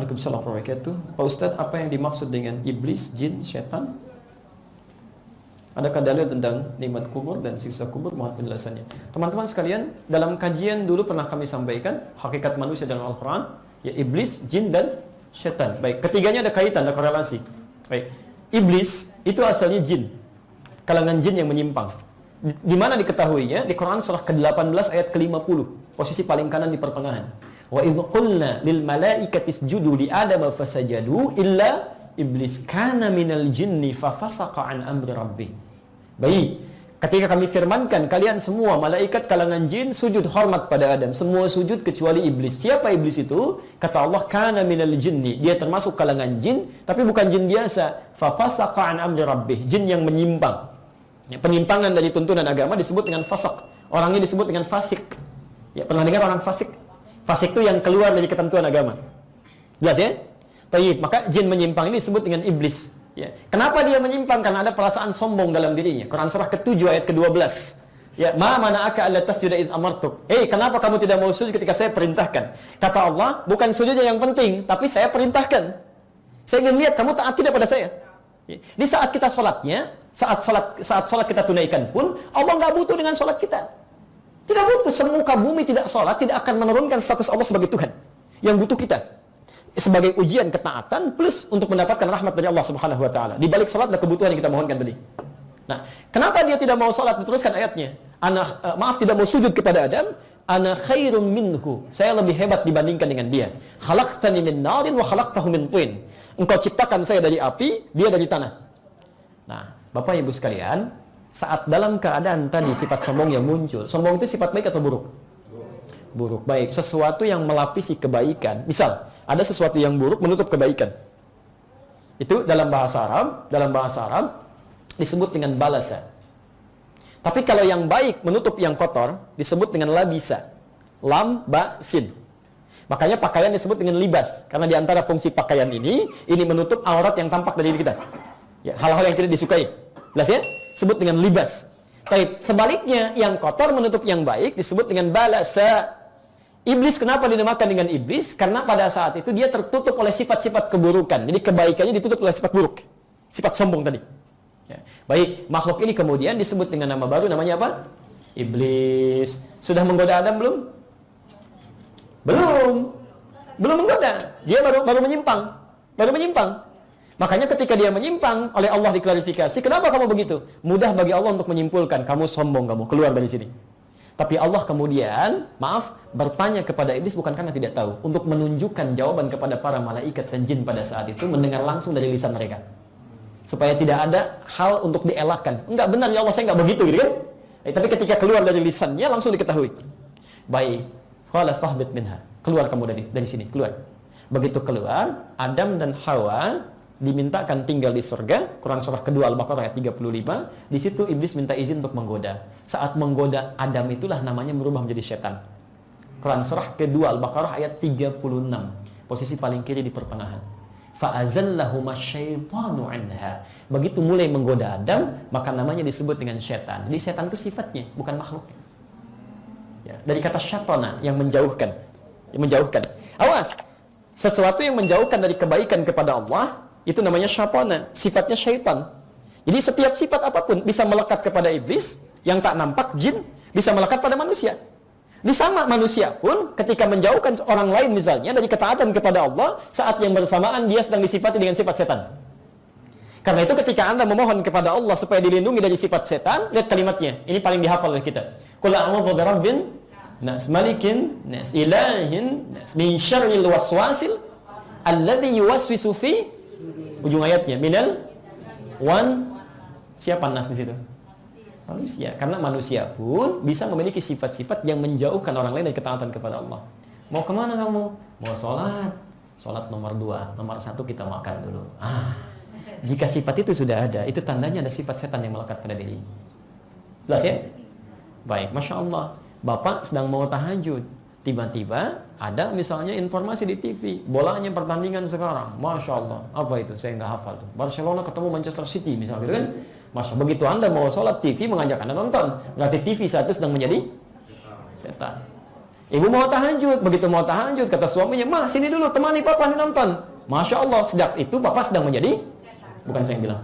Waalaikumsalam warahmatullahi wabarakatuh. Pak Ustadz, apa yang dimaksud dengan iblis, jin, setan? Adakah dalil tentang nikmat kubur dan siksa kubur? Mohon penjelasannya. Teman-teman sekalian, dalam kajian dulu pernah kami sampaikan hakikat manusia dalam Al-Quran, ya iblis, jin, dan setan. Baik, ketiganya ada kaitan, ada korelasi. Baik, iblis itu asalnya jin, kalangan jin yang menyimpang. Di mana diketahuinya? Di Quran surah ke-18 ayat ke-50, posisi paling kanan di pertengahan. Wa idh qulna lil malaikati isjudu li adama fasajadu illa iblis kana minal jinni fafasaqa an amri rabbih. Baik, ketika kami firmankan kalian semua malaikat kalangan jin sujud hormat pada Adam, semua sujud kecuali iblis. Siapa iblis itu? Kata Allah, kana minal jinni, dia termasuk kalangan jin, tapi bukan jin biasa. Fafasaqa an amri rabbih, jin yang menyimpang. Ya, penyimpangan dari tuntunan agama disebut dengan fasaq. Orangnya disebut dengan fasik. Ya, pernah dengar orang fasik? Fasik itu yang keluar dari ketentuan agama. Jelas ya? Baik, maka jin menyimpang ini disebut dengan iblis. Ya. Kenapa dia menyimpang? Karena ada perasaan sombong dalam dirinya. Quran surah ke-7 ayat ke-12. Ya, ma mana'aka alla tasjuda id amartuk. Kenapa kamu tidak mau sujud ketika saya perintahkan? Kata Allah, bukan sujudnya yang penting, tapi saya perintahkan. Saya ingin lihat kamu taat tidak pada saya. Ya. Di saat kita sholatnya, saat sholat kita tunaikan pun, Allah nggak butuh dengan sholat kita. Tidak butuh, semuka bumi tidak sholat, tidak akan menurunkan status Allah sebagai Tuhan. Yang butuh kita sebagai ujian ketaatan plus untuk mendapatkan rahmat dari Allah Subhanahu wa taala. Di balik salat ada kebutuhan yang kita mohonkan tadi. Nah, kenapa dia tidak mau salat? Diteruskan ayatnya. Tidak mau sujud kepada Adam. Ana khairum minhu. Saya lebih hebat dibandingkan dengan dia. Khalaqtani min narin wa khalaqtahu min tin. Engkau ciptakan saya dari api, dia dari tanah. Nah, Bapak Ibu sekalian, saat dalam keadaan tadi sifat sombong yang muncul. Sombong itu sifat baik atau buruk? Buruk. Baik, sesuatu yang melapisi kebaikan. Misal, ada sesuatu yang buruk menutup kebaikan. Itu dalam bahasa Arab disebut dengan balasa. Tapi kalau yang baik menutup yang kotor disebut dengan labisa. Lam, ba, sin. Makanya pakaian disebut dengan libas, karena di antara fungsi pakaian ini menutup aurat yang tampak dari diri kita. Ya, hal-hal yang tidak disukai. Jelas ya? Sebut dengan libas. Baik, sebaliknya yang kotor menutup yang baik disebut dengan balasa. Iblis kenapa dinamakan dengan iblis? Karena pada saat itu dia tertutup oleh sifat-sifat keburukan. Jadi kebaikannya ditutup oleh sifat buruk. Sifat sombong tadi. Ya. Baik, makhluk ini kemudian disebut dengan nama baru, namanya apa? Iblis. Sudah menggoda Adam belum? Belum menggoda. Dia baru menyimpang. Makanya ketika dia menyimpang, oleh Allah diklarifikasi, kenapa kamu begitu? Mudah bagi Allah untuk menyimpulkan, kamu sombong, kamu keluar dari sini. Tapi Allah kemudian, bertanya kepada iblis bukan karena tidak tahu, untuk menunjukkan jawaban kepada para malaikat dan jin pada saat itu, mendengar langsung dari lisan mereka. Supaya tidak ada hal untuk dielakkan. Enggak benar ya Allah, saya enggak begitu gitu kan? Tapi ketika keluar dari lisannya langsung diketahui. Baik, qala fahbit minha. Keluar kamu dari sini, keluar. Begitu keluar, Adam dan Hawa dimintakan tinggal di surga. Quran surah kedua Al-Baqarah ayat 35. Di situ iblis minta izin untuk menggoda. Saat menggoda Adam itulah namanya berubah menjadi setan. Quran surah kedua Al-Baqarah ayat 36. Posisi paling kiri di pertengahan. Fa'azallahuma syaitanu anha. Begitu mulai menggoda Adam, maka namanya disebut dengan setan. Jadi setan itu sifatnya, bukan makhluk. Ya, dari kata syaitana yang menjauhkan. Awas, sesuatu yang menjauhkan dari kebaikan kepada Allah itu namanya syaitana, sifatnya syaitan. Jadi setiap sifat apapun bisa melekat kepada iblis yang tak nampak, jin, bisa melekat pada manusia. Di sama manusia pun ketika menjauhkan orang lain misalnya dari ketaatan kepada Allah, saat yang bersamaan dia sedang disifati dengan sifat setan. Karena itu ketika Anda memohon kepada Allah supaya dilindungi dari sifat setan, lihat kalimatnya. Ini paling dihafal oleh kita. Qul a'udzu birabbin nas, malikin nas, ilahin nas, min syarril waswasil alladzi yuwaswisu fi, ujung ayatnya, minal siapa nas di situ? Manusia. Karena manusia pun bisa memiliki sifat-sifat yang menjauhkan orang lain dari ketaatan kepada Allah. Mau kemana kamu? Mau sholat. Sholat nomor 2. Nomor 1 kita makan dulu. Jika sifat itu sudah ada, itu tandanya ada sifat setan yang melekat pada diri. Jelas ya? Baik, Masya Allah. Bapak sedang mau tahajud. Tiba-tiba ada misalnya informasi di TV. Bolanya pertandingan sekarang. Masya Allah. Apa itu? Saya nggak hafal tuh. Barcelona ketemu Manchester City misalnya, gitu kan? Masya, begitu Anda mau sholat, TV mengajak Anda nonton. Berarti TV saat itu sedang menjadi setan. Ibu mau tahajud, begitu mau tahajud kata suaminya, "Ma, sini dulu temani papa nonton." Masya Allah, sejak itu papa sedang menjadi, bukan saya yang bilang,